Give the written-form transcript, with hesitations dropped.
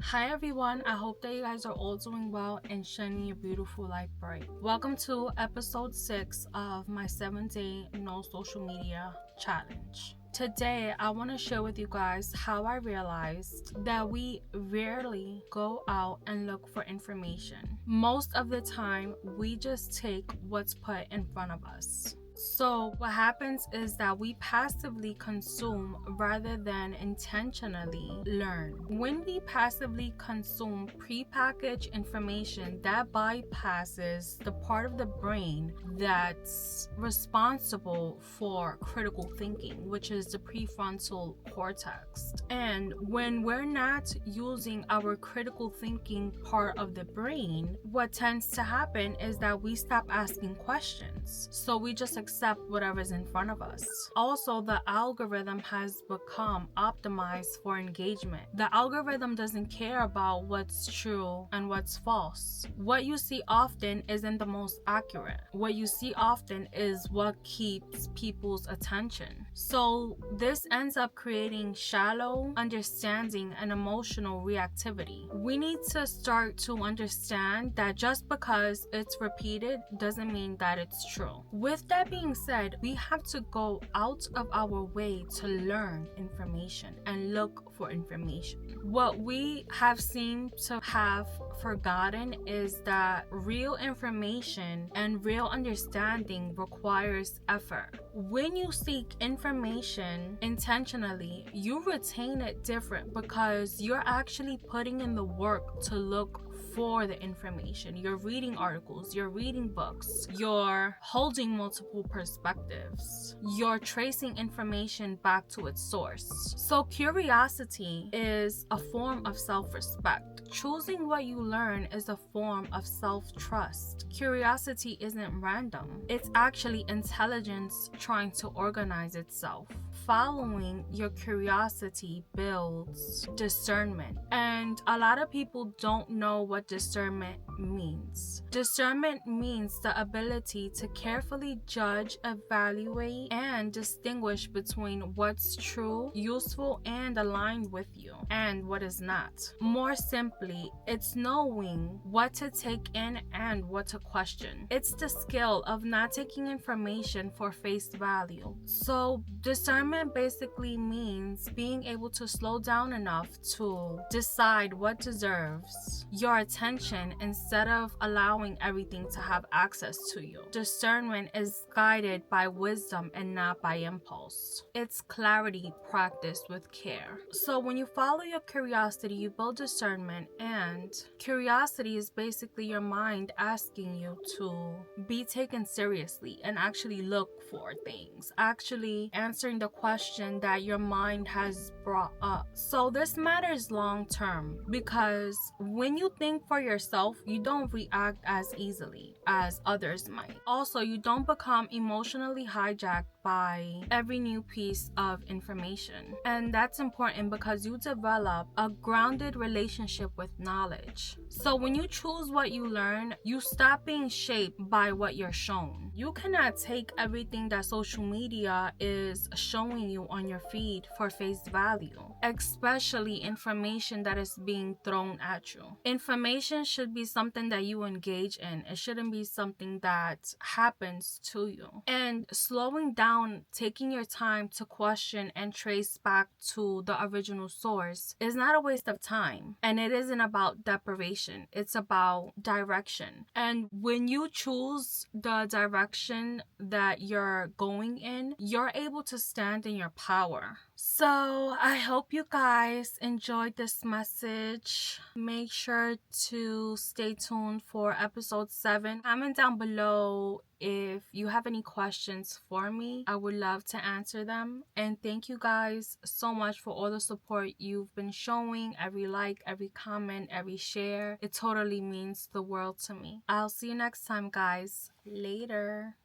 Hi everyone, I hope that you guys are all doing well and shining your beautiful light bright. Welcome to episode 6 of my 7-day no social media challenge. Today, I want to share with you guys how I realized that we rarely go out and look for information. Most of the time, we just take what's put in front of us. So what happens is that we passively consume rather than intentionally learn. When we passively consume prepackaged information, that bypasses the part of the brain that's responsible for critical thinking, which is the prefrontal cortex. And when we're not using our critical thinking part of the brain, what tends to happen is that we stop asking questions. So we just accept whatever's in front of us. Also, the algorithm has become optimized for engagement. The algorithm doesn't care about what's true and what's false. What you see often isn't the most accurate. What you see often is what keeps people's attention. So this ends up creating shallow understanding and emotional reactivity. We need to start to understand that just because it's repeated doesn't mean that it's true. With that being said, we have to go out of our way to learn information and look for information. What we have seemed to have forgotten is that real information and real understanding requires effort. When you seek information intentionally, you retain it different because you're actually putting in the work to look for the information. You're reading articles, you're reading books, you're holding multiple perspectives, you're tracing information back to its source. So curiosity is a form of self-respect. Choosing what you learn is a form of self-trust. Curiosity isn't random. It's actually intelligence trying to organize itself. Following your curiosity builds discernment. And a lot of people don't know what discernment means. Discernment means the ability to carefully judge, evaluate, and distinguish between what's true, useful, and aligned with you, and what is not. More simply, it's knowing what to take in and what to question. It's the skill of not taking information for face value. So discernment basically means being able to slow down enough to decide what deserves your attention instead of allowing everything to have access to you. Discernment is guided by wisdom and not by impulse. It's clarity practiced with care. So when you follow your curiosity, you build discernment, and curiosity is basically your mind asking you to be taken seriously and actually look for things, actually answering the question that your mind has brought up. So this matters long term because when you think for yourself, you don't react as easily as others might. Also, you don't become emotionally hijacked by every new piece of information. And that's important because you develop a grounded relationship with knowledge. So when you choose what you learn, you stop being shaped by what you're shown. You cannot take everything that social media is showing you on your feed for face value, especially information that is being thrown at you. Information should be something that you engage in. It shouldn't be something that happens to you. And slowing down, taking your time to question and trace back to the original source is not a waste of time. And it isn't about deprivation. It's about direction. And when you choose the direction that you're going in, you're able to stand in your power. So I hope you guys enjoyed this message. Make sure to stay tuned for episode 7. Comment down below if you have any questions for me. I would love to answer them. And thank you guys so much for all the support you've been showing. Every like, every comment, every share. It totally means the world to me. I'll see you next time, guys. Later.